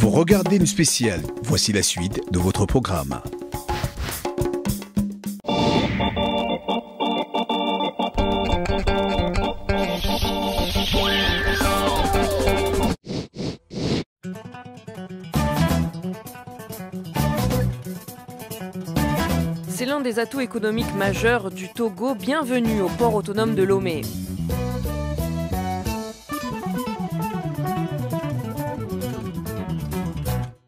Vous regardez le spécial. Voici la suite de votre programme. C'est l'un des atouts économiques majeurs du Togo. Bienvenue au port autonome de Lomé.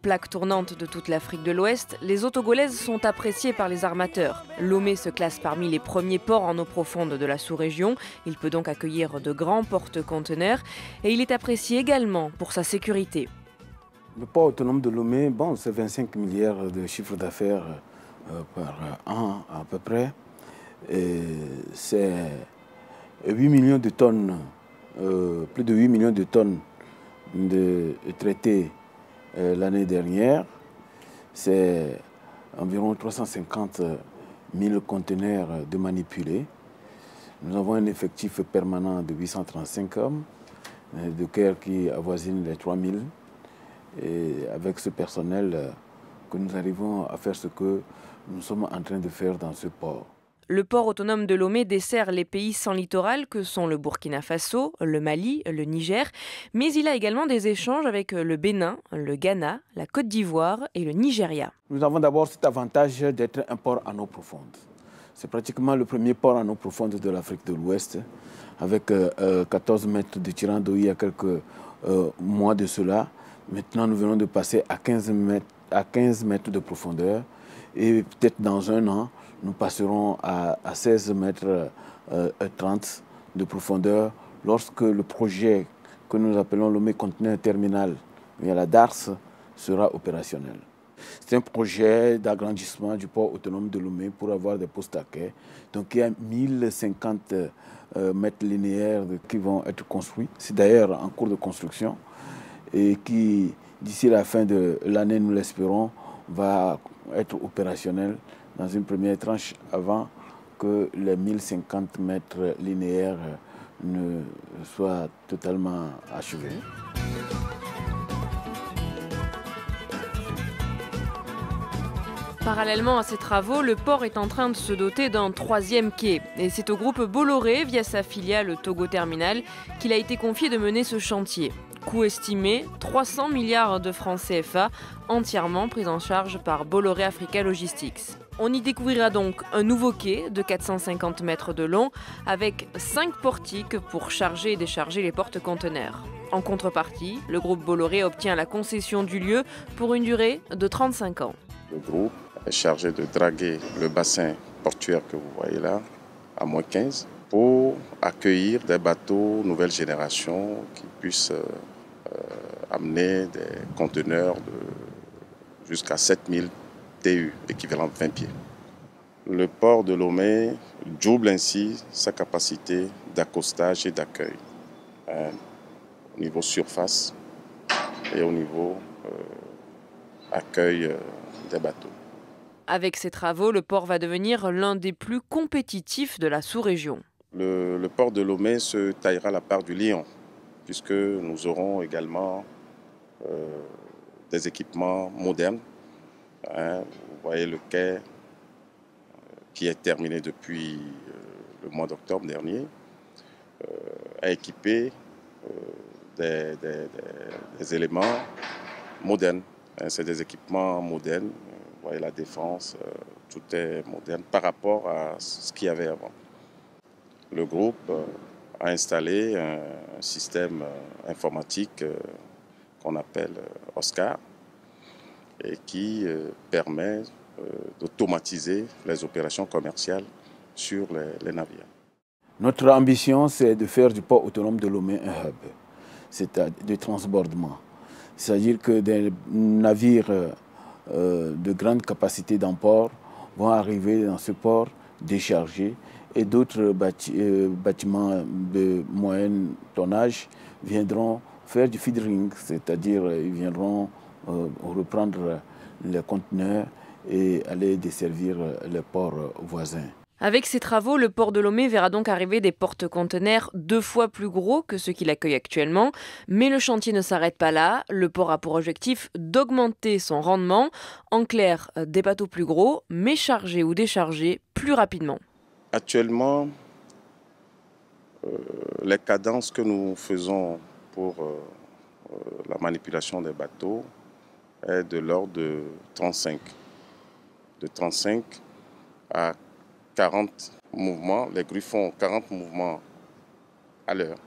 Plaque tournante de toute l'Afrique de l'Ouest, les eaux togolaises sont appréciées par les armateurs. Lomé se classe parmi les premiers ports en eau profonde de la sous-région. Il peut donc accueillir de grands porte-conteneurs et il est apprécié également pour sa sécurité. Le port autonome de Lomé, c'est 25 milliards de chiffre d'affaires par an à peu près. C'est 8 millions de tonnes, plus de 8 millions de tonnes de traités l'année dernière. C'est environ 350 000 conteneurs de manipulés. Nous avons un effectif permanent de 835 hommes, de cœur qui avoisine les 3 000. Et avec ce personnel que nous arrivons à faire ce que nous sommes en train de faire dans ce port. Le port autonome de Lomé dessert les pays sans littoral que sont le Burkina Faso, le Mali, le Niger, mais il a également des échanges avec le Bénin, le Ghana, la Côte d'Ivoire et le Nigeria. Nous avons d'abord cet avantage d'être un port en eau profonde. C'est pratiquement le premier port en eau profonde de l'Afrique de l'Ouest, avec 14 mètres de tirant d'eau il y a quelques mois de cela. Maintenant, nous venons de passer à 15 mètres de profondeur et peut-être dans un an, nous passerons à 16 mètres 30 de profondeur lorsque le projet que nous appelons Lomé Conteneur Terminal via la DARS sera opérationnel. C'est un projet d'agrandissement du port autonome de Lomé pour avoir des postes à quai. Donc il y a 1050 mètres linéaires qui vont être construits. C'est d'ailleurs en cours de construction et qui, d'ici la fin de l'année, nous l'espérons, va être opérationnel dans une première tranche avant que les 1050 mètres linéaires ne soient totalement achevés. Parallèlement à ces travaux, le port est en train de se doter d'un troisième quai. Et c'est au groupe Bolloré, via sa filiale Togo Terminal, qu'il a été confié de mener ce chantier. Coût estimé 300 milliards de francs CFA, entièrement pris en charge par Bolloré Africa Logistics. On y découvrira donc un nouveau quai de 450 mètres de long avec 5 portiques pour charger et décharger les porte-conteneurs. En contrepartie, le groupe Bolloré obtient la concession du lieu pour une durée de 35 ans. Le groupe est chargé de draguer le bassin portuaire que vous voyez là, à moins 15, pour accueillir des bateaux nouvelle génération qui puissent amener des conteneurs de jusqu'à 7000 TU, équivalent 20 pieds. Le port de Lomé double ainsi sa capacité d'accostage et d'accueil, au niveau surface et au niveau accueil des bateaux. Avec ces travaux, le port va devenir l'un des plus compétitifs de la sous-région. Le port de Lomé se taillera la part du lion, puisque nous aurons également des équipements modernes. Vous voyez le quai qui est terminé depuis le mois d'octobre dernier, a équipé des éléments modernes. C'est des équipements modernes. Vous voyez la défense, tout est moderne par rapport à ce qu'il y avait avant. Le groupe a installé un système informatique qu'on appelle Oscar et qui permet d'automatiser les opérations commerciales sur les navires. Notre ambition, c'est de faire du port autonome de Lomé un hub, c'est-à-dire de transbordement. C'est-à-dire que des navires de grande capacité d'emport vont arriver dans ce port déchargés et d'autres bâtiments de moyen tonnage viendront faire du feedering, c'est-à-dire ils viendront reprendre les conteneurs et aller desservir les ports voisins. Avec ces travaux, le port de Lomé verra donc arriver des porte-conteneurs 2 fois plus gros que ceux qu'il accueille actuellement. Mais le chantier ne s'arrête pas là. Le port a pour objectif d'augmenter son rendement. En clair, des bateaux plus gros, mais chargés ou déchargés plus rapidement. Actuellement, les cadences que nous faisons pour la manipulation des bateaux est de l'ordre de 35. De 35 à 40 mouvements. Les grues font 40 mouvements à l'heure.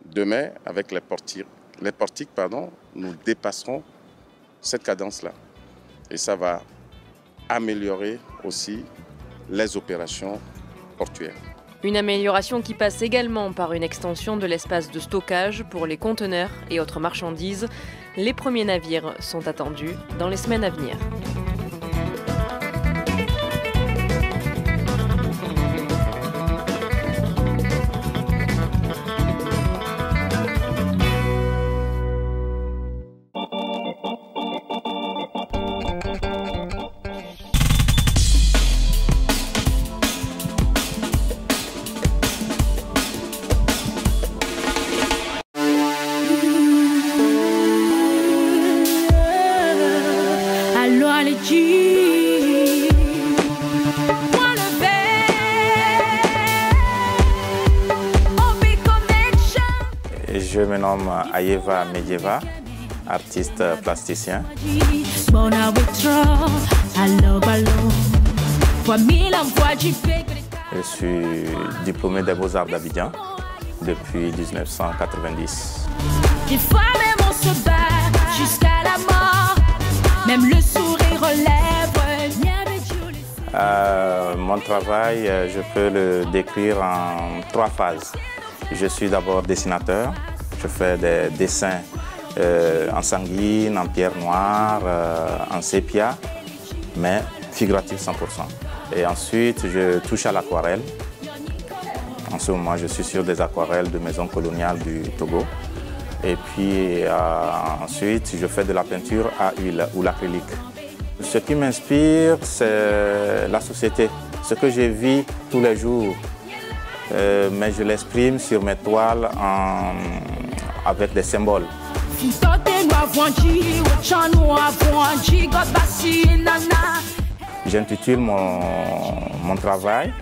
Demain, avec les portiques, nous dépasserons cette cadence-là. Et ça va améliorer aussi les opérations portuaires. Une amélioration qui passe également par une extension de l'espace de stockage pour les conteneurs et autres marchandises. Les premiers navires sont attendus dans les semaines à venir. Je me nomme Ayeva Medjeva, artiste plasticien. Je suis diplômé des Beaux-Arts d'Abidjan depuis 1990. Des fois même on se bat jusqu'à la mort, même le sourire aux lèvres. Mon travail, je peux le décrire en 3 phases. Je suis d'abord dessinateur. Je fais des dessins en sanguine, en pierre noire, en sépia, mais figuratif 100%. Et ensuite, je touche à l'aquarelle. En ce moment, je suis sur des aquarelles de maisons coloniales du Togo. Et puis ensuite, je fais de la peinture à huile ou l'acrylique. Ce qui m'inspire, c'est la société, ce que je vis tous les jours. Mais je l'exprime sur mes toiles avec des symboles. J'intitule mon travail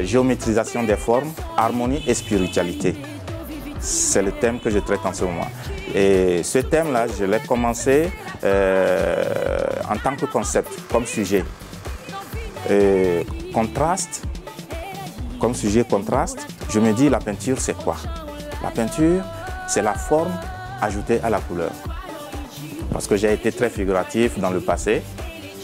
Géométrisation des formes, harmonie et spiritualité. C'est le thème que je traite en ce moment. Et ce thème-là, je l'ai commencé en tant que concept, comme sujet. Contraste. Comme sujet contraste, je me dis la peinture c'est quoi? La peinture c'est la forme ajoutée à la couleur. Parce que j'ai été très figuratif dans le passé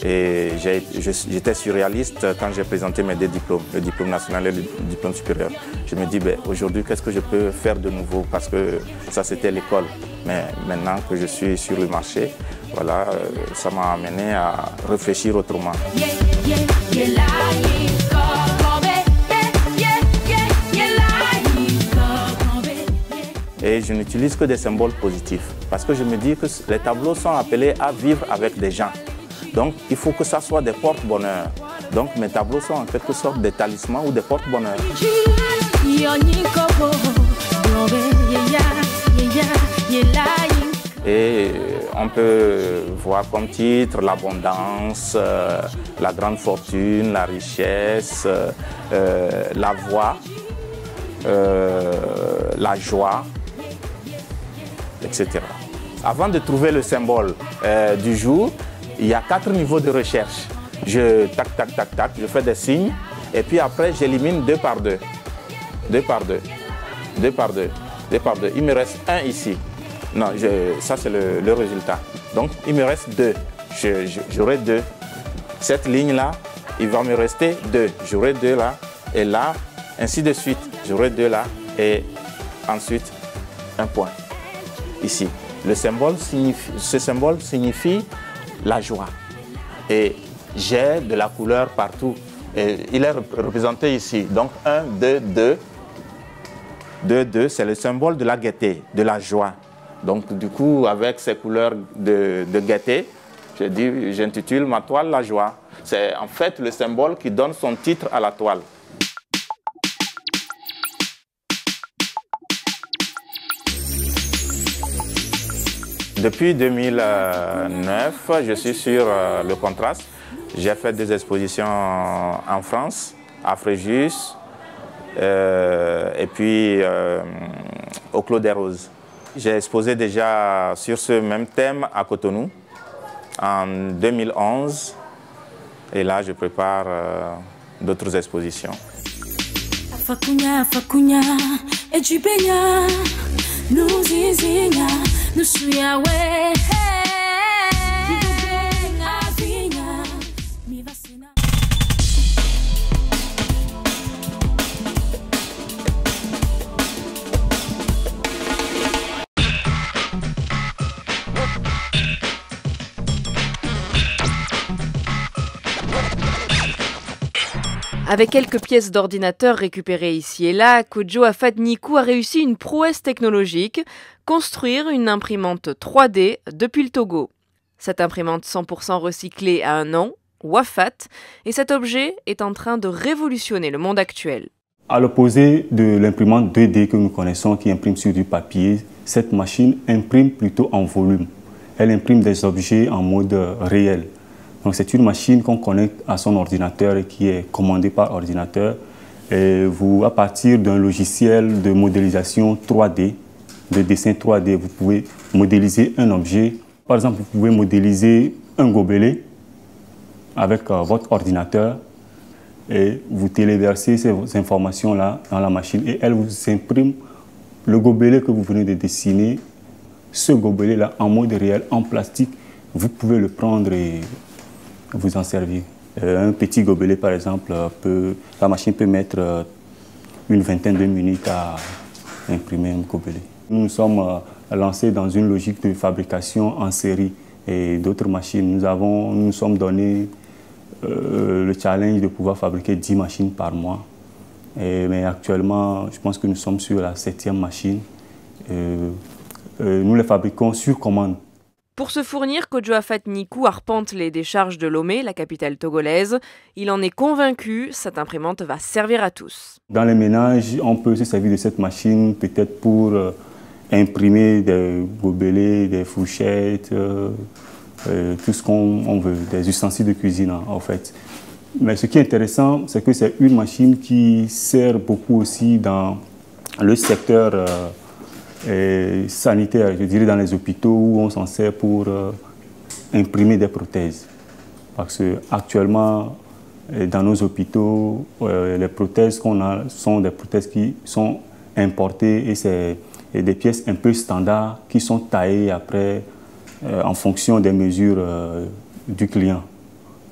et j'étais surréaliste quand j'ai présenté mes 2 diplômes, le diplôme national et le diplôme supérieur. Je me dis aujourd'hui qu'est-ce que je peux faire de nouveau parce que ça c'était l'école. Mais maintenant que je suis sur le marché, voilà, ça m'a amené à réfléchir autrement. Et je n'utilise que des symboles positifs parce que je me dis que les tableaux sont appelés à vivre avec des gens. Donc il faut que ça soit des porte-bonheur. Donc mes tableaux sont en quelque sorte des talismans ou des porte-bonheur. Et on peut voir comme titre l'abondance, la grande fortune, la richesse, la voix, la joie, etc. Avant de trouver le symbole du jour, il y a 4 niveaux de recherche. Je tac, tac, tac, tac, je fais des signes et puis après j'élimine 2 par 2. 2 par 2. 2 par 2. 2 par 2. Il me reste 1 ici. Non, ça c'est le résultat. Donc il me reste 2. J'aurai 2. Cette ligne-là, il va me rester 2. J'aurai 2 là et là, ainsi de suite. J'aurai 2 là et ensuite un point ici. Ce symbole signifie la joie. Et j'ai de la couleur partout. Et il est représenté ici. Donc 1, 2, 2. 2, 2, c'est le symbole de la gaieté, de la joie. Donc du coup, avec ces couleurs de gaieté, j'intitule ma toile la joie. C'est en fait le symbole qui donne son titre à la toile. Depuis 2009, je suis sur le contraste. J'ai fait des expositions en France, à Fréjus, et puis au Clos des Roses. J'ai exposé déjà sur ce même thème à Cotonou en 2011. Et là, je prépare d'autres expositions. Avec quelques pièces d'ordinateur récupérées ici et là, Kojo Afat-Nikou a réussi une prouesse technologique, construire une imprimante 3D depuis le Togo. Cette imprimante 100% recyclée a un nom, Wafat, et cet objet est en train de révolutionner le monde actuel. À l'opposé de l'imprimante 2D que nous connaissons qui imprime sur du papier, cette machine imprime plutôt en volume. Elle imprime des objets en mode réel. Donc c'est une machine qu'on connecte à son ordinateur et qui est commandée par ordinateur. Et vous, à partir d'un logiciel de modélisation 3D, de dessin 3D, vous pouvez modéliser un objet. Par exemple, vous pouvez modéliser un gobelet avec votre ordinateur et vous téléversez ces informations-là dans la machine et elle vous imprime le gobelet que vous venez de dessiner. Ce gobelet-là en mode réel, en plastique, vous pouvez le prendre et vous en servir. Un petit gobelet, par exemple, la machine peut mettre une vingtaine de minutes à imprimer un gobelet. Nous nous sommes lancés dans une logique de fabrication en série et d'autres machines. Nous nous sommes donné le challenge de pouvoir fabriquer 10 machines par mois. Mais actuellement, je pense que nous sommes sur la 7e machine. Nous les fabriquons sur commande. Pour se fournir, Kojo Afat-Nikou arpente les décharges de Lomé, la capitale togolaise. Il en est convaincu, cette imprimante va servir à tous. Dans les ménages, on peut se servir de cette machine peut-être pour imprimer des gobelets, des fourchettes, tout ce qu'on veut, des ustensiles de cuisine en fait. Mais ce qui est intéressant, c'est que c'est une machine qui sert beaucoup aussi dans le secteur sanitaire, je dirais dans les hôpitaux où on s'en sert pour imprimer des prothèses. Parce qu'actuellement, dans nos hôpitaux, les prothèses qu'on a sont des prothèses qui sont importées et c'est des pièces un peu standards qui sont taillées après en fonction des mesures du client,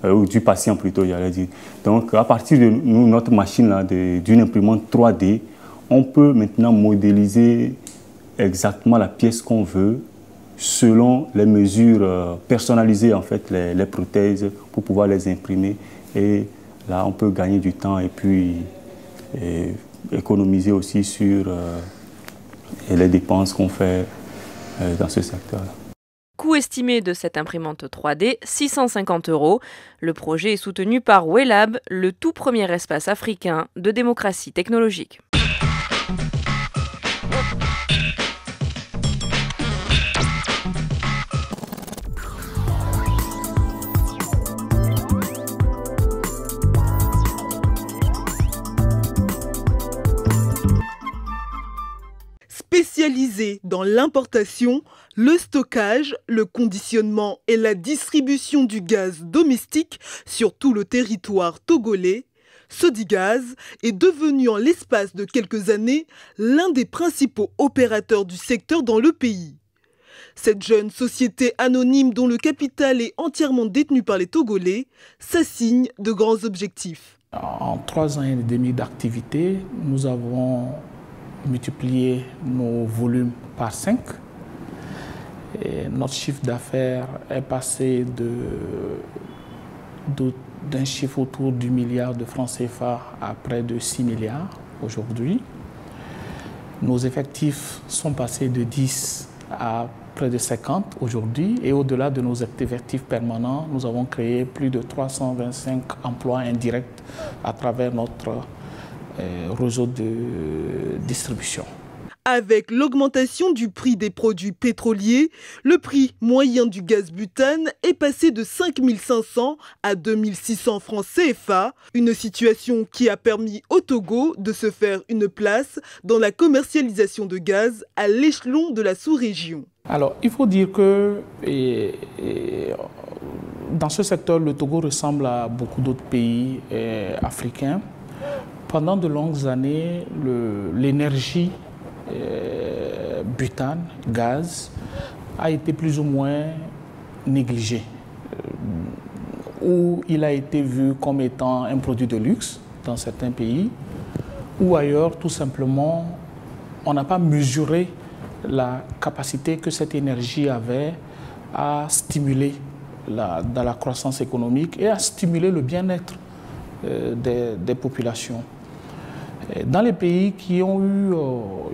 ou du patient plutôt, j'allais dire. Donc à partir de notre machine, d'une imprimante 3D, on peut maintenant modéliser exactement la pièce qu'on veut selon les mesures personnalisées, en fait, les prothèses pour pouvoir les imprimer. Et là, on peut gagner du temps et puis économiser aussi sur les dépenses qu'on fait dans ce secteur-là. Coût estimé de cette imprimante 3D, 650 €. Le projet est soutenu par WELAB, le tout premier espace africain de démocratie technologique. Spécialisé dans l'importation, le stockage, le conditionnement et la distribution du gaz domestique sur tout le territoire togolais, Sodigaz est devenu en l'espace de quelques années l'un des principaux opérateurs du secteur dans le pays. Cette jeune société anonyme dont le capital est entièrement détenu par les Togolais s'assigne de grands objectifs. En 3 ans et demi d'activité, nous avons multiplié nos volumes par 5. Et notre chiffre d'affaires est passé d'un chiffre autour du milliard de francs CFA à près de 6 milliards aujourd'hui. Nos effectifs sont passés de 10 à près de 50 aujourd'hui. Et au-delà de nos effectifs permanents, nous avons créé plus de 325 emplois indirects à travers notre réseau de distribution. Avec l'augmentation du prix des produits pétroliers, le prix moyen du gaz butane est passé de 5 500 à 2 600 francs CFA, une situation qui a permis au Togo de se faire une place dans la commercialisation de gaz à l'échelon de la sous-région. Alors, il faut dire que dans ce secteur, le Togo ressemble à beaucoup d'autres pays africains. Pendant de longues années, l'énergie butane, gaz, a été plus ou moins négligé, ou il a été vu comme étant un produit de luxe dans certains pays, ou ailleurs, tout simplement, on n'a pas mesuré la capacité que cette énergie avait à stimuler dans la croissance économique et à stimuler le bien-être des populations. Dans les pays qui ont eu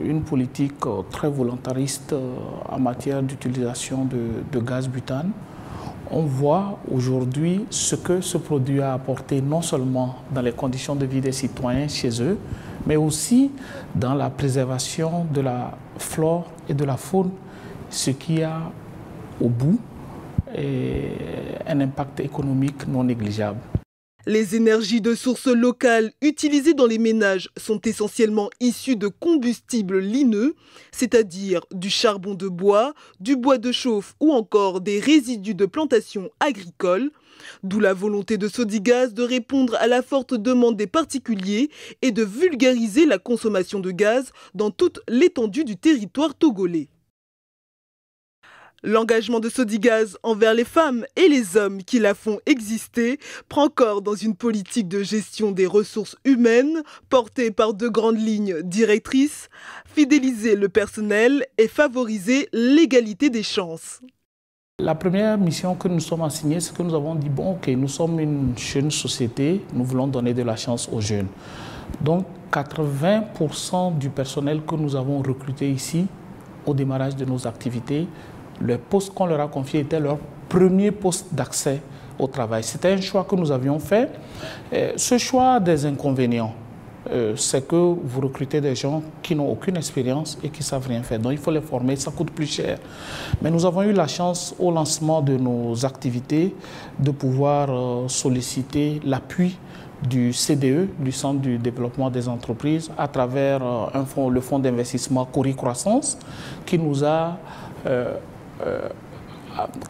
une politique très volontariste en matière d'utilisation de gaz butane, on voit aujourd'hui ce que ce produit a apporté non seulement dans les conditions de vie des citoyens chez eux, mais aussi dans la préservation de la flore et de la faune, ce qui a au bout un impact économique non négligeable. Les énergies de sources locales utilisées dans les ménages sont essentiellement issues de combustibles ligneux, c'est-à-dire du charbon de bois, du bois de chauffe ou encore des résidus de plantations agricoles. D'où la volonté de Sodigaz de répondre à la forte demande des particuliers et de vulgariser la consommation de gaz dans toute l'étendue du territoire togolais. L'engagement de Sodigaz envers les femmes et les hommes qui la font exister prend corps dans une politique de gestion des ressources humaines portée par deux grandes lignes directrices, fidéliser le personnel et favoriser l'égalité des chances. La première mission que nous sommes assignés, c'est que nous avons dit, bon, ok, nous sommes une jeune société, nous voulons donner de la chance aux jeunes. Donc 80% du personnel que nous avons recruté ici, au démarrage de nos activités, le poste qu'on leur a confié était leur premier poste d'accès au travail. C'était un choix que nous avions fait. Ce choix a des inconvénients. C'est que vous recrutez des gens qui n'ont aucune expérience et qui ne savent rien faire. Donc il faut les former, ça coûte plus cher. Mais nous avons eu la chance au lancement de nos activités de pouvoir solliciter l'appui du CDE, du Centre du développement des entreprises, à travers le fonds d'investissement Cori Croissance, qui nous a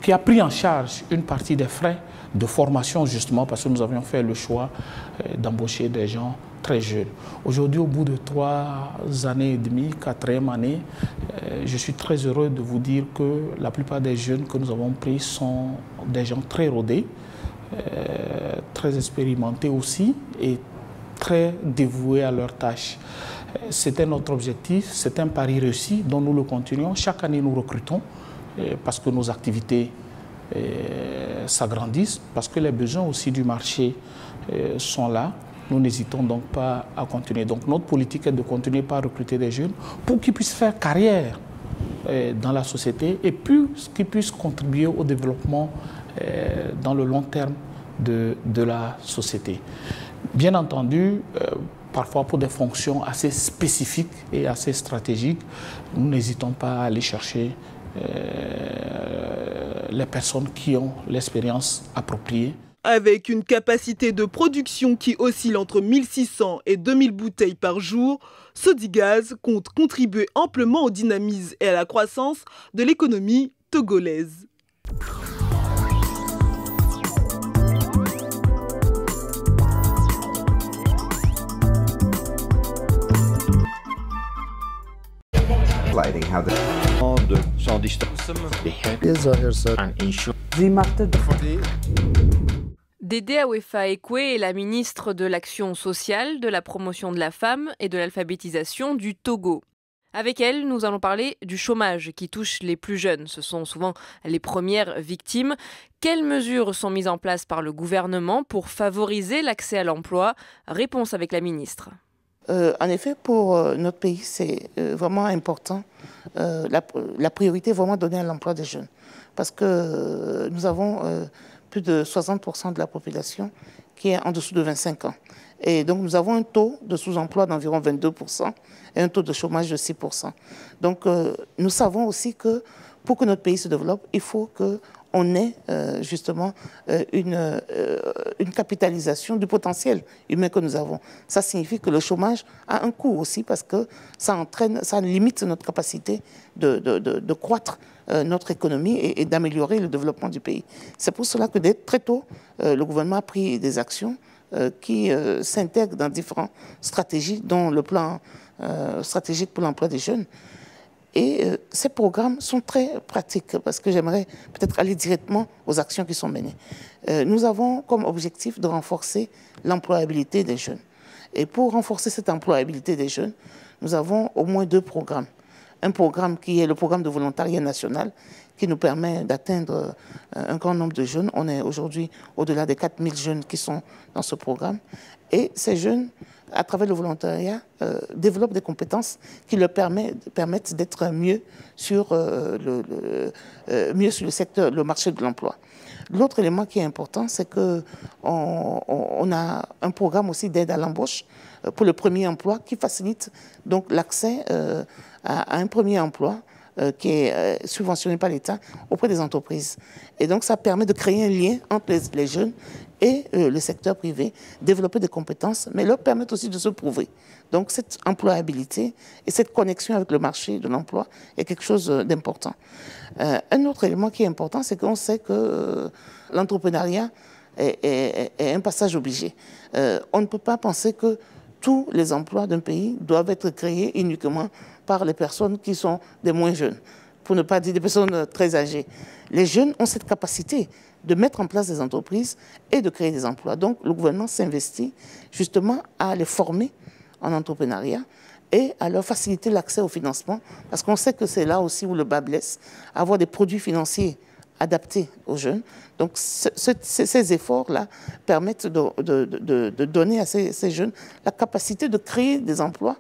qui a pris en charge une partie des frais de formation justement parce que nous avions fait le choix d'embaucher des gens très jeunes. Aujourd'hui, au bout de 3 années et demie, 4e année, je suis très heureux de vous dire que la plupart des jeunes que nous avons pris sont des gens très rodés, très expérimentés aussi et très dévoués à leurs tâches. C'était notre objectif, c'est un pari réussi dont nous le continuons. Chaque année, nous recrutons parce que nos activités s'agrandissent, parce que les besoins aussi du marché sont là. Nous n'hésitons donc pas à continuer. Donc notre politique est de continuer par recruter des jeunes pour qu'ils puissent faire carrière dans la société et puis qu'ils puissent contribuer au développement dans le long terme de la société. Bien entendu, parfois pour des fonctions assez spécifiques et assez stratégiques, nous n'hésitons pas à aller chercher les personnes qui ont l'expérience appropriée. Avec une capacité de production qui oscille entre 1600 et 2000 bouteilles par jour, Sodigaz compte contribuer amplement au dynamisme et à la croissance de l'économie togolaise. Dédé Awefa Ekwe est la ministre de l'Action sociale, de la promotion de la femme et de l'alphabétisation du Togo. Avec elle, nous allons parler du chômage qui touche les plus jeunes. Ce sont souvent les premières victimes. Quelles mesures sont mises en place par le gouvernement pour favoriser l'accès à l'emploi? Réponse avec la ministre. En effet, pour notre pays, c'est vraiment important. La priorité est vraiment donnée à l'emploi des jeunes. Parce que nous avons plus de 60% de la population qui est en dessous de 25 ans. Et donc, nous avons un taux de sous-emploi d'environ 22% et un taux de chômage de 6%. Donc, nous savons aussi que pour que notre pays se développe, il faut qu'on ait justement une capitalisation du potentiel humain que nous avons. Ça signifie que le chômage a un coût aussi parce que ça limite notre capacité de croître notre économie et d'améliorer le développement du pays. C'est pour cela que dès très tôt, le gouvernement a pris des actions qui s'intègrent dans différentes stratégies, dont le plan stratégique pour l'emploi des jeunes. Et ces programmes sont très pratiques parce que j'aimerais peut-être aller directement aux actions qui sont menées. Nous avons comme objectif de renforcer l'employabilité des jeunes. Et pour renforcer cette employabilité des jeunes, nous avons au moins 2 programmes. Un programme qui est le programme de volontariat national qui nous permet d'atteindre un grand nombre de jeunes. On est aujourd'hui au-delà des 4000 jeunes qui sont dans ce programme. Et ces jeunes, à travers le volontariat, développent des compétences qui leur permettent d'être mieux sur le secteur, le marché de l'emploi. L'autre élément qui est important, c'est qu'on a un programme aussi d'aide à l'embauche pour le premier emploi qui facilite donc l'accès à un premier emploi qui est subventionné par l'État auprès des entreprises. Et donc ça permet de créer un lien entre les jeunes et le secteur privé, développer des compétences, mais leur permettre aussi de se prouver. Donc cette employabilité et cette connexion avec le marché de l'emploi est quelque chose d'important. Un autre élément qui est important, c'est qu'on sait que l'entrepreneuriat est un passage obligé. On ne peut pas penser que tous les emplois d'un pays doivent être créés uniquement par les personnes qui sont des moins jeunes, pour ne pas dire des personnes très âgées. Les jeunes ont cette capacité de mettre en place des entreprises et de créer des emplois. Donc le gouvernement s'investit justement à les former en entrepreneuriat et à leur faciliter l'accès au financement, parce qu'on sait que c'est là aussi où le bas blesse, avoir des produits financiers adaptés aux jeunes. Donc ces efforts-là permettent de donner à ces jeunes la capacité de créer des emplois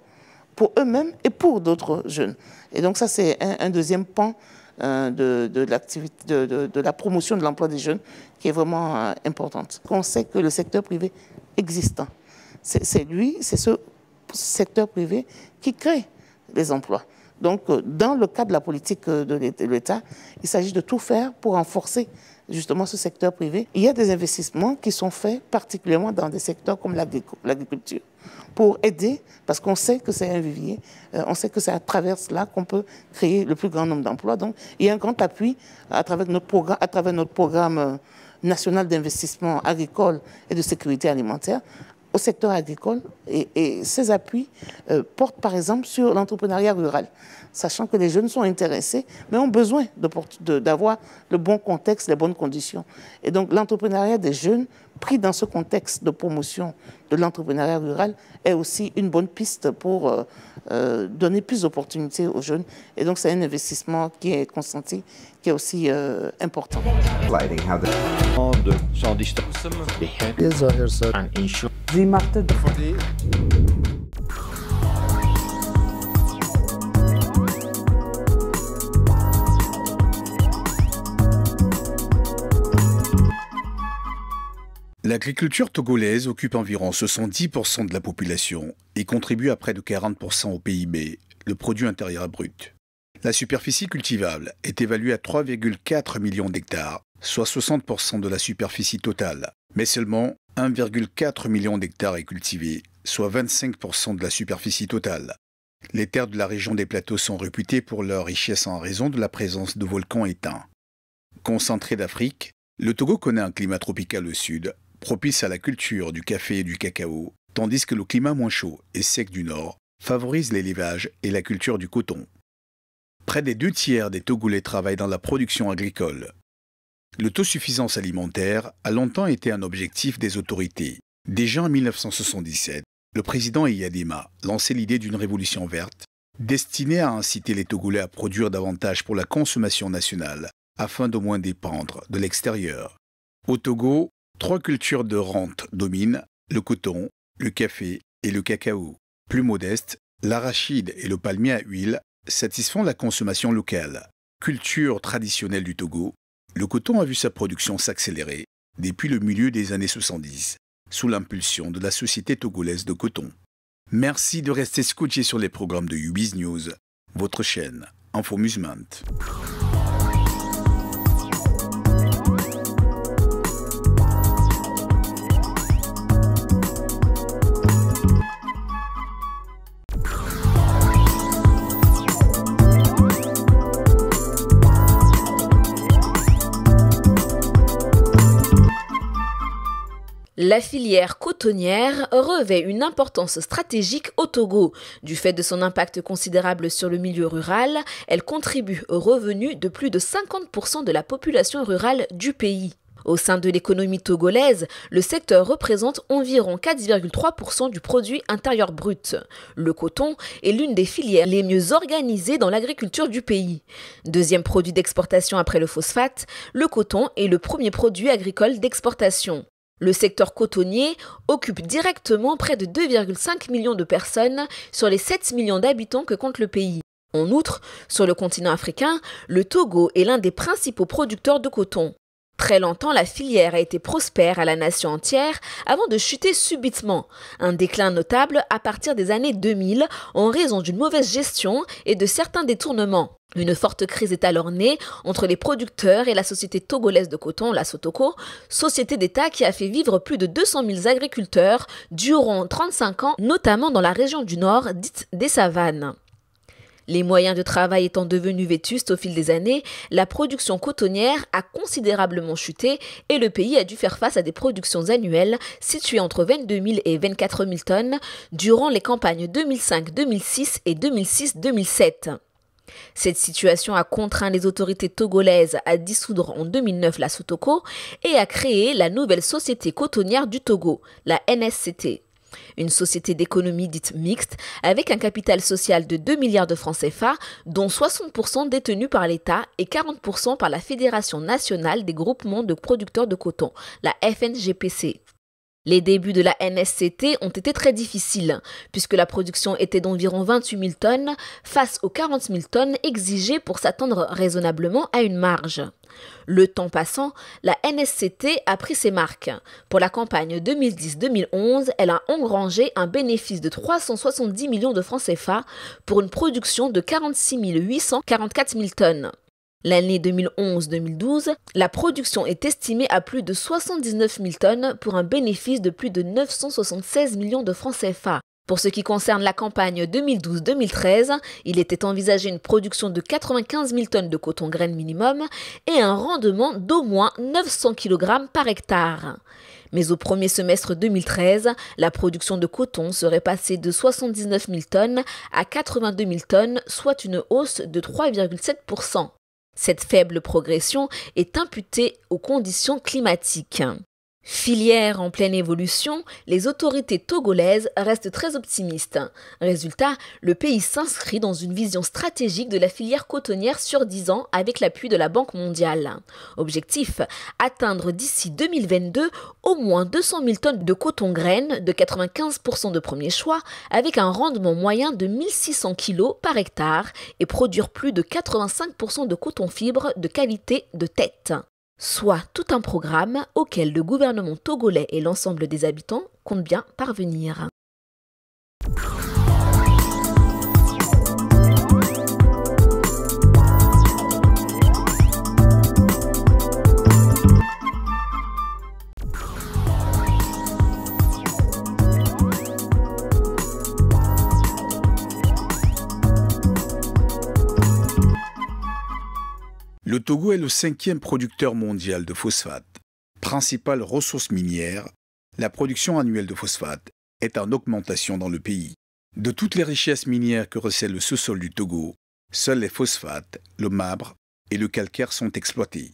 pour eux-mêmes et pour d'autres jeunes. Et donc ça, c'est un deuxième pan de la promotion de l'emploi des jeunes qui est vraiment importante. On sait que le secteur privé existant, c'est ce secteur privé qui crée les emplois. Donc, dans le cadre de la politique de l'État, il s'agit de tout faire pour renforcer justement ce secteur privé. Il y a des investissements qui sont faits particulièrement dans des secteurs comme l'agriculture pour aider, parce qu'on sait que c'est un vivier, on sait que c'est à travers cela qu'on peut créer le plus grand nombre d'emplois. Donc, il y a un grand appui à travers notre programme national d'investissement agricole et de sécurité alimentaire au secteur agricole, et ces appuis portent par exemple sur l'entrepreneuriat rural, sachant que les jeunes sont intéressés, mais ont besoin d'avoir le bon contexte, les bonnes conditions. Et donc l'entrepreneuriat des jeunes, pris dans ce contexte de promotion de l'entrepreneuriat rural, est aussi une bonne piste pour donner plus d'opportunités aux jeunes. Et donc c'est un investissement qui est consenti, qui est aussi important. L'agriculture togolaise occupe environ 70% de la population et contribue à près de 40% au PIB, le produit intérieur brut. La superficie cultivable est évaluée à 3,4 millions d'hectares, soit 60% de la superficie totale, mais seulement 1,4 million d'hectares est cultivé, soit 25% de la superficie totale. Les terres de la région des plateaux sont réputées pour leur richesse en raison de la présence de volcans éteints. Concentré d'Afrique, le Togo connaît un climat tropical au sud, propice à la culture du café et du cacao, tandis que le climat moins chaud et sec du nord favorise l'élevage et la culture du coton. Près des 2/3 des Togolais travaillent dans la production agricole. L'autosuffisance alimentaire a longtemps été un objectif des autorités. Déjà en 1977, le président Eyadema lançait l'idée d'une révolution verte, destinée à inciter les Togolais à produire davantage pour la consommation nationale, afin de moins dépendre de l'extérieur. Au Togo, 3 cultures de rente dominent, le coton, le café et le cacao. Plus modeste, l'arachide et le palmier à huile satisfont la consommation locale. Culture traditionnelle du Togo, le coton a vu sa production s'accélérer depuis le milieu des années 70, sous l'impulsion de la Société togolaise de coton. Merci de rester scotché sur les programmes de UBiz News, votre chaîne Infomusement. La filière cotonnière revêt une importance stratégique au Togo. Du fait de son impact considérable sur le milieu rural, elle contribue aux revenus de plus de 50% de la population rurale du pays. Au sein de l'économie togolaise, le secteur représente environ 4,3% du produit intérieur brut. Le coton est l'une des filières les mieux organisées dans l'agriculture du pays. Deuxième produit d'exportation après le phosphate, le coton est le premier produit agricole d'exportation. Le secteur cotonnier occupe directement près de 2,5 millions de personnes sur les 7 millions d'habitants que compte le pays. En outre, sur le continent africain, le Togo est l'un des principaux producteurs de coton. Très longtemps, la filière a été prospère à la nation entière avant de chuter subitement. Un déclin notable à partir des années 2000 en raison d'une mauvaise gestion et de certains détournements. Une forte crise est alors née entre les producteurs et la société togolaise de coton, la Sotoco, société d'État qui a fait vivre plus de 200 000 agriculteurs durant 35 ans, notamment dans la région du Nord, dite des savanes. Les moyens de travail étant devenus vétustes au fil des années, la production cotonnière a considérablement chuté et le pays a dû faire face à des productions annuelles situées entre 22 000 et 24 000 tonnes durant les campagnes 2005-2006 et 2006-2007. Cette situation a contraint les autorités togolaises à dissoudre en 2009 la Sotoco et à créer la nouvelle Société cotonnière du Togo, la NSCT. Une société d'économie dite mixte avec un capital social de 2 milliards de francs CFA, dont 60% détenus par l'État et 40% par la Fédération nationale des groupements de producteurs de coton, la FNGPC. Les débuts de la NSCT ont été très difficiles, puisque la production était d'environ 28 000 tonnes face aux 40 000 tonnes exigées pour s'attendre raisonnablement à une marge. Le temps passant, la NSCT a pris ses marques. Pour la campagne 2010-2011, elle a engrangé un bénéfice de 370 millions de francs CFA pour une production de 46 844 000 tonnes. L'année 2011-2012, la production est estimée à plus de 79 000 tonnes pour un bénéfice de plus de 976 millions de francs CFA. Pour ce qui concerne la campagne 2012-2013, il était envisagé une production de 95 000 tonnes de coton graine minimum et un rendement d'au moins 900 kg par hectare. Mais au premier semestre 2013, la production de coton serait passée de 79 000 tonnes à 82 000 tonnes, soit une hausse de 3,7%. Cette faible progression est imputée aux conditions climatiques. Filière en pleine évolution, les autorités togolaises restent très optimistes. Résultat, le pays s'inscrit dans une vision stratégique de la filière cotonnière sur 10 ans avec l'appui de la Banque mondiale. Objectif, atteindre d'ici 2022 au moins 200 000 tonnes de coton graine de 95% de premier choix avec un rendement moyen de 1600 kg par hectare et produire plus de 85% de coton fibre de qualité de tête. Soit tout un programme auquel le gouvernement togolais et l'ensemble des habitants comptent bien parvenir. Le Togo est le 5e producteur mondial de phosphate. Principale ressource minière, la production annuelle de phosphate est en augmentation dans le pays. De toutes les richesses minières que recèle le sous-sol du Togo, seuls les phosphates, le marbre et le calcaire sont exploités.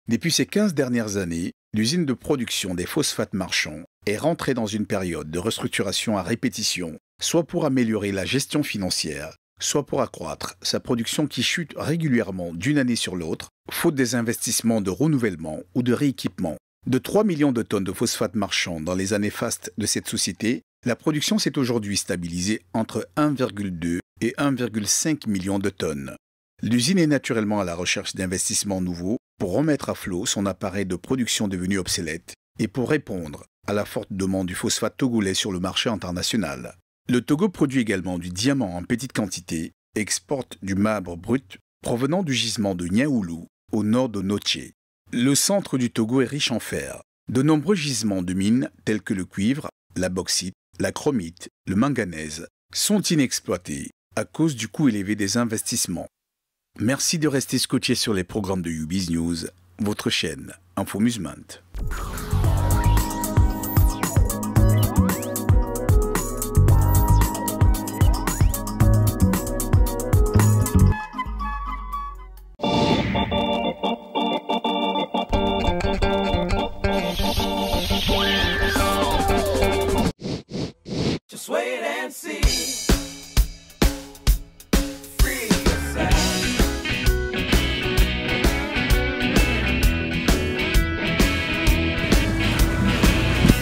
Depuis ces 15 dernières années, l'usine de production des phosphates marchands est rentrée dans une période de restructuration à répétition, soit pour améliorer la gestion financière, soit pour accroître sa production qui chute régulièrement d'une année sur l'autre, faute des investissements de renouvellement ou de rééquipement. De 3 millions de tonnes de phosphate marchand dans les années fastes de cette société, La production s'est aujourd'hui stabilisée entre 1,2 et 1,5 million de tonnes. L'usine est naturellement à la recherche d'investissements nouveaux pour remettre à flot son appareil de production devenu obsolète et pour répondre à la forte demande du phosphate togolais sur le marché international. Le Togo produit également du diamant en petite quantité et exporte du marbre brut provenant du gisement de Niaoulou au nord de Noché. Le centre du Togo est riche en fer. De nombreux gisements de mines tels que le cuivre, la bauxite, la chromite, le manganèse sont inexploités à cause du coût élevé des investissements. Merci de rester scotché sur les programmes de UBiz News, votre chaîne Infomusement. Just wait and see. Free yourself.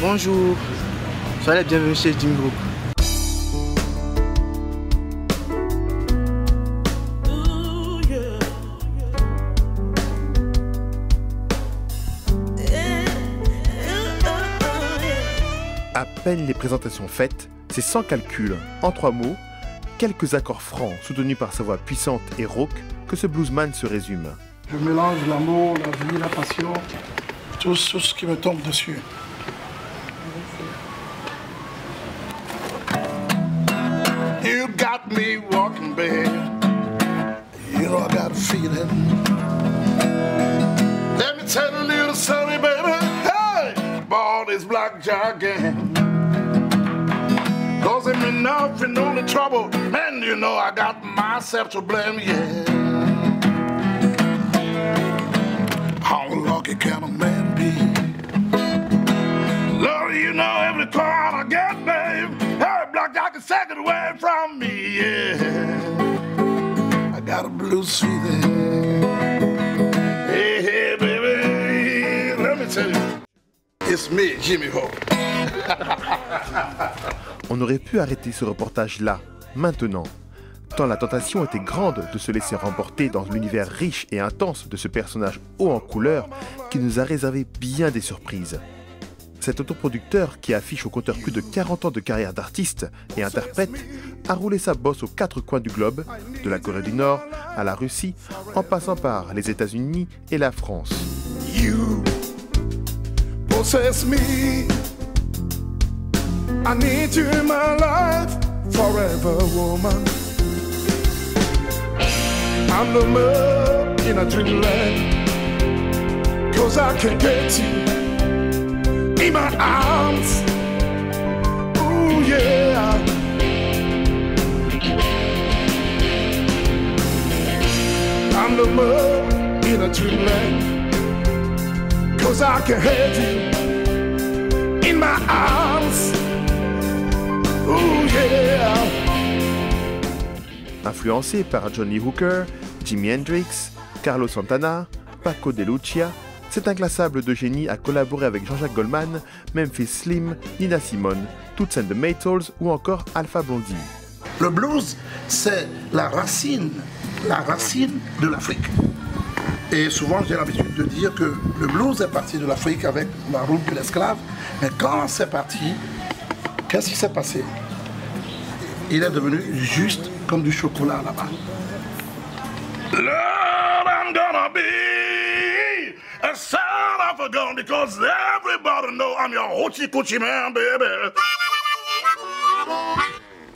Bonjour, soyez les bienvenus chez Jim Group. À peine les présentations faites, c'est sans calcul, en 3 mots, quelques accords francs soutenus par sa voix puissante et rauque que ce bluesman se résume. Je mélange l'amour, la vie, la passion, tout ce qui me tombe dessus. You got me walking, babe. You know I got a feeling. Let me tell you a little story, baby. Hey, bought this blackjack game. Cause it mean nothing, only trouble. Man, you know I got myself to blame, yeah. How lucky can a man be? Lord, you know every call I get, babe. Hey, blackjack is taken away from me, yeah. I got a blues feeling. Hey, hey, baby, let me tell you. It's me, Jimmy Ho. On aurait pu arrêter ce reportage là, maintenant, tant la tentation était grande de se laisser remporter dans l'univers riche et intense de ce personnage haut en couleur qui nous a réservé bien des surprises. Cet autoproducteur, qui affiche au compteur plus de 40 ans de carrière d'artiste et interprète, a roulé sa bosse aux 4 coins du globe, de la Corée du Nord à la Russie, en passant par les États-Unis et la France. You possess me. I need you in my life forever, woman. I'm the mud in a dreamland, cause I can't get you in my arms. Ooh, yeah. I'm the mud in a dreamland, cause I can have you in my arms. Ooh, yeah. Influencé par Johnny Hooker, Jimi Hendrix, Carlos Santana, Paco de Lucia, cet inclassable de génie a collaboré avec Jean-Jacques Goldman, Memphis Slim, Nina Simone, Toots and the Maytals ou encore Alpha Blondy. Le blues, c'est la racine de l'Afrique. Et souvent, j'ai l'habitude de dire que le blues est parti de l'Afrique avec la route de l'esclave. Mais quand c'est parti, qu'est-ce qui s'est passé? Il est devenu juste comme du chocolat là-bas. Lord, I'm gonna be a son of a gun because everybody know I'm your hoochie coochie man, baby.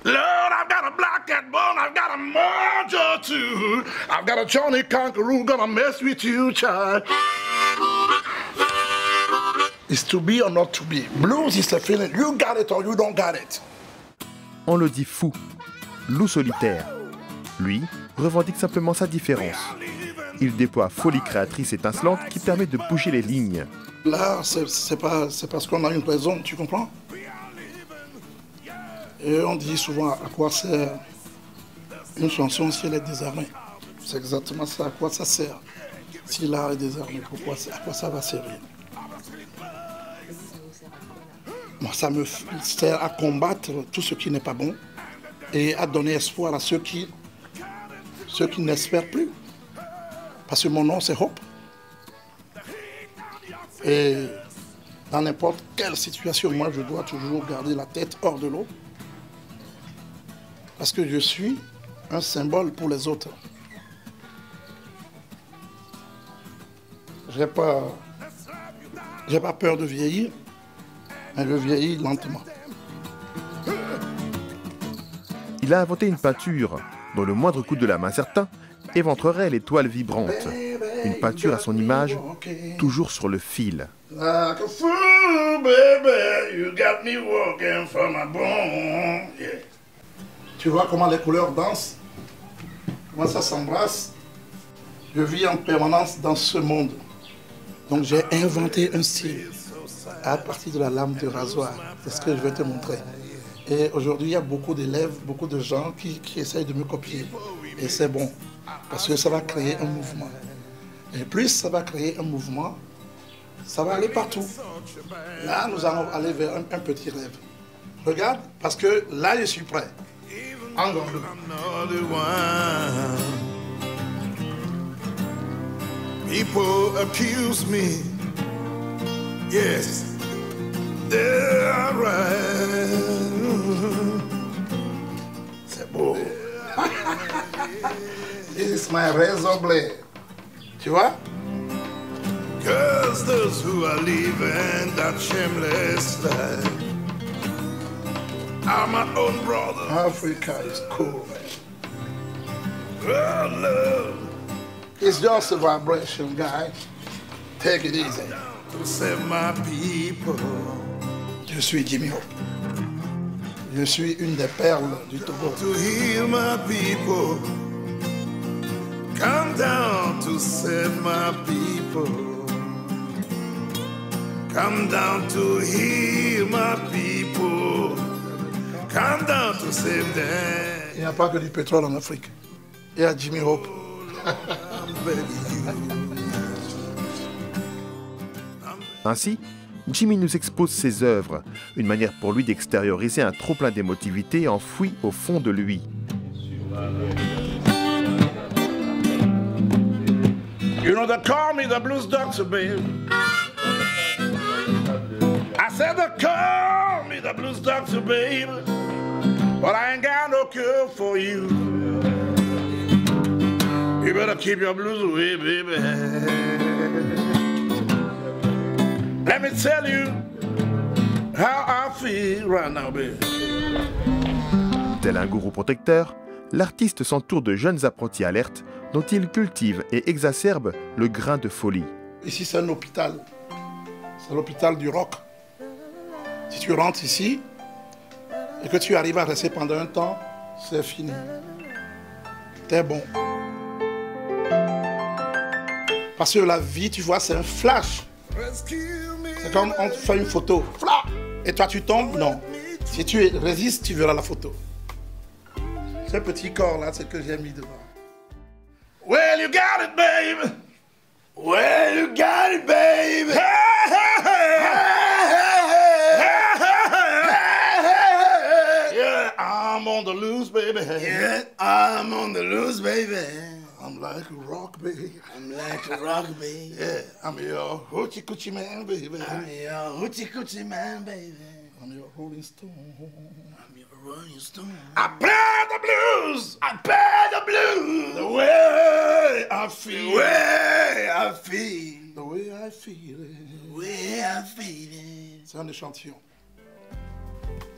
Lord, I've got a black cat bone, I've got a mojo too. I've got a Johnny Conqueror gonna mess with you, child. It's to be or not to be. Blues is a feeling. You got it or you don't got it. On le dit fou, loup solitaire. Lui revendique simplement sa différence. Il déploie folie créatrice étincelante qui permet de bouger les lignes. Là, c'est parce qu'on a une raison, tu comprends? Et on dit souvent à quoi sert une chanson si elle est désarmée. C'est exactement ça, à quoi ça sert. Si l'art est désarmé, à quoi ça va servir? Moi, ça me sert à combattre tout ce qui n'est pas bon et à donner espoir à ceux qui n'espèrent plus. Parce que mon nom, c'est Hope. Et dans n'importe quelle situation, moi, je dois toujours garder la tête hors de l'eau. Parce que je suis un symbole pour les autres. J'ai pas peur de vieillir, mais je vieillis lentement. Il a inventé une peinture dont le moindre coup de la main certain éventrerait l'étoile vibrante. Une peinture à son image, toujours sur le fil. Like a fool, baby, you got me walking from my bone. Yeah. Tu vois comment les couleurs dansent, comment ça s'embrasse. Je vis en permanence dans ce monde. Donc j'ai inventé un style à partir de la lame de rasoir. C'est ce que je vais te montrer. Et aujourd'hui, il y a beaucoup d'élèves, beaucoup de gens qui essayent de me copier. Et c'est bon, parce que ça va créer un mouvement. Et plus ça va créer un mouvement, ça va aller partout. Là, nous allons aller vers un petit rêve. Regarde, parce que là, je suis prêt. Engendre-le. People accuse me, yes, they're right. C'est beau. It's my razor blade. Tu vois? Cause those who are living that shameless life are my own brothers. Africa is cool, man. Oh, love. It's just a vibration, guy. Take it easy. To save my people. Je suis Jimmy Hope. Je suis une des perles du Togo. To heal my people. Come down to save my people. Come down to heal my people. Come down to save them. Il n'y a pas que du pétrole en Afrique. Il y a Jimmy Hope. Ainsi, Jimmy nous expose ses œuvres, une manière pour lui d'extérioriser un trop-plein d'émotivité enfoui au fond de lui. You know, they call me the blues doctor, babe. I said they call me the blues doctor, babe. But I ain't got no cure for you. You better keep your blues away, baby. Let me tell you how I feel right now, baby. Tel un gourou protecteur, l'artiste s'entoure de jeunes apprentis alertes dont il cultive et exacerbe le grain de folie. Ici, c'est un hôpital. C'est l'hôpital du rock. Si tu rentres ici et que tu arrives à rester pendant un temps, c'est fini. T'es bon. Parce que la vie, tu vois, c'est un flash. C'est comme on fait une photo. Flash. Et toi, tu tombes? Non. Si tu résistes, tu verras la photo. Ce petit corps-là, c'est ce que j'ai mis devant. Well, you got it, babe. Well, you got it, babe. Hey, hey, hey. Yeah, I'm on the loose, baby. Yeah, I'm on the loose, baby. I'm like a rock, baby. I'm like a rock, baby. Yeah, I'm your hoochie coochie man, baby. I'm your hoochie coochie man, baby. I'm your Rolling Stone. I'm your Rolling Stone. I play the blues. I play the blues. The way I feel. The way I feel. The way I feel it. The way I feel it. C'est un échantillon.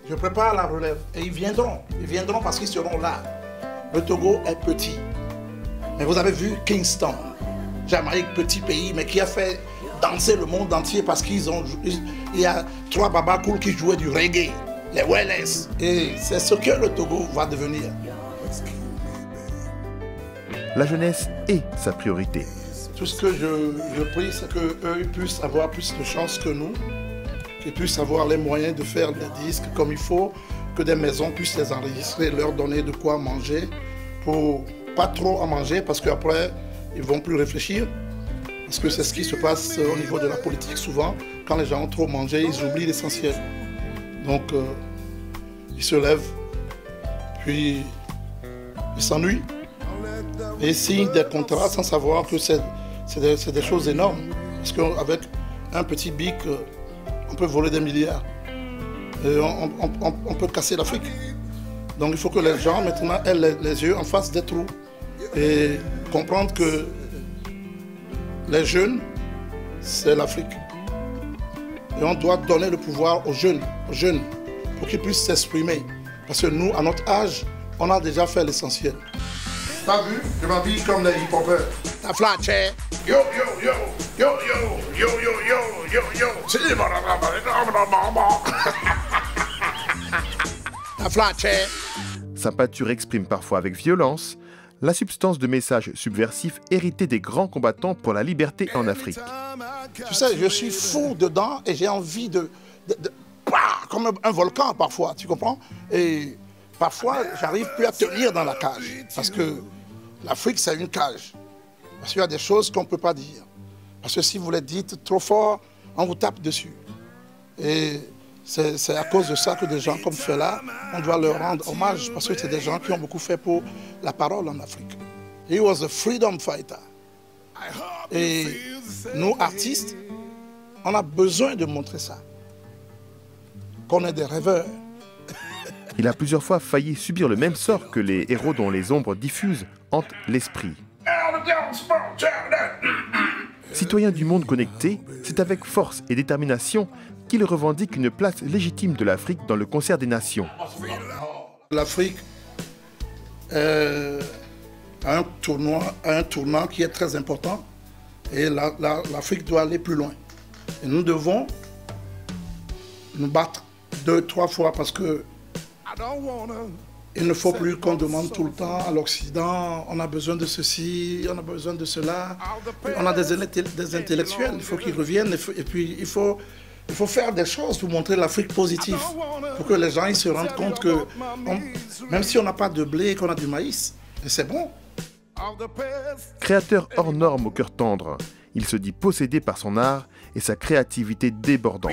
Je prépare la relève et ils viendront. Ils viendront parce qu'ils seront là. Le Togo est petit. Mais vous avez vu Kingston, Jamaïque, petit pays, mais qui a fait danser le monde entier parce qu'il y a 3 babacools qui jouaient du reggae, les Wellens. Et c'est ce que le Togo va devenir. La jeunesse est sa priorité. Tout ce que je prie, c'est qu'eux puissent avoir plus de chance que nous, qu'ils puissent avoir les moyens de faire des disques comme il faut, que des maisons puissent les enregistrer, leur donner de quoi manger, pour pas trop en manger, parce qu'après, ils vont plus réfléchir. Parce que c'est ce qui se passe au niveau de la politique souvent. Quand les gens ont trop mangé, ils oublient l'essentiel. Donc, ils se lèvent, puis ils s'ennuient. Et ils signent des contrats sans savoir que c'est des choses énormes. Parce qu'avec un petit bic, on peut voler des milliards. Et on peut casser l'Afrique. Donc il faut que les gens maintenant aient les yeux en face des trous et comprendre que les jeunes, c'est l'Afrique. Et on doit donner le pouvoir aux jeunes pour qu'ils puissent s'exprimer. Parce que nous, à notre âge, on a déjà fait l'essentiel. T'as vu? Je m'habille comme les hip-hopers. La flatche. Yo, yo, yo, yo, yo, yo, yo, yo, yo, yo. La flatche. Sa peinture exprime parfois avec violence la substance de messages subversifs hérités des grands combattants pour la liberté en Afrique. Tu sais, je suis fou dedans et j'ai envie de comme un volcan parfois, tu comprends? Et parfois, j'arrive plus à tenir dans la cage. Parce que l'Afrique, c'est une cage. Parce qu'il y a des choses qu'on ne peut pas dire. Parce que si vous les dites trop fort, on vous tape dessus. Et c'est à cause de ça que des gens comme Fela, on doit leur rendre hommage. Parce que c'est des gens qui ont beaucoup fait pour la parole en Afrique. He was a freedom fighter. Et nous, artistes, on a besoin de montrer ça. Qu'on est des rêveurs. Il a plusieurs fois failli subir le même sort que les héros dont les ombres diffuses hantent l'esprit. Citoyen du monde connecté, c'est avec force et détermination qu'il revendique une place légitime de l'Afrique dans le concert des nations. L'Afrique a un tournant qui est très important et l'Afrique doit aller plus loin. Et nous devons nous battre 2-3 fois parce que il ne faut plus qu'on demande tout le temps à l'Occident, on a besoin de ceci, on a besoin de cela. On a des intellectuels, il faut qu'ils reviennent et puis il faut faire des choses pour montrer l'Afrique positive. Pour que les gens ils se rendent compte que même si on n'a pas de blé, qu'on a du maïs, c'est bon. Créateur hors norme au cœur tendre, il se dit possédé par son art et sa créativité débordante.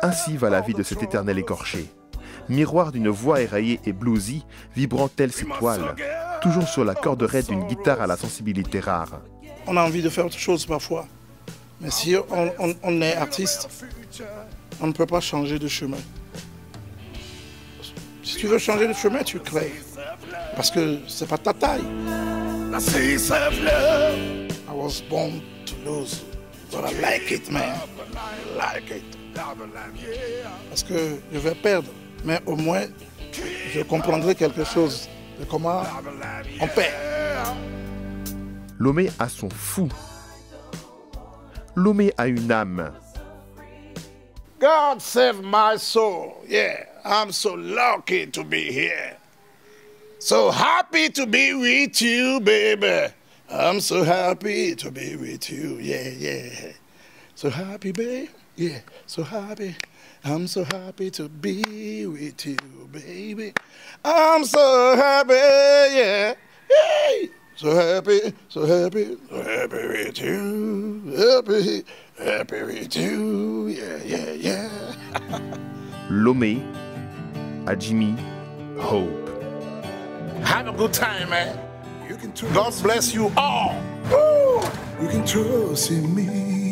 Ainsi va la vie de cet éternel écorché. Miroir d'une voix éraillée et bluesy, vibrant telle ses toiles, toujours sur la corde raide d'une guitare à la sensibilité rare. On a envie de faire autre chose parfois, mais si on est artiste, on ne peut pas changer de chemin. Si tu veux changer de chemin, tu crées, parce que c'est pas ta taille. I was born to lose, but I like it, man. I like it. Parce que je vais perdre. Mais au moins, je comprendrai quelque chose de comment on perd. Lomé a son fou. Lomé a une âme. God save my soul. Yeah, I'm so lucky to be here. So happy to be with you, baby. I'm so happy to be with you. Yeah, yeah. So happy, babe. Yeah, so happy. I'm so happy to be with you, baby. I'm so happy, yeah. Yay! So happy, so happy, so happy with you. Happy, happy with you, yeah, yeah, yeah. Lomé à Jimmy Hope. Have a good time, man. God bless you all. Woo! You can trust in me.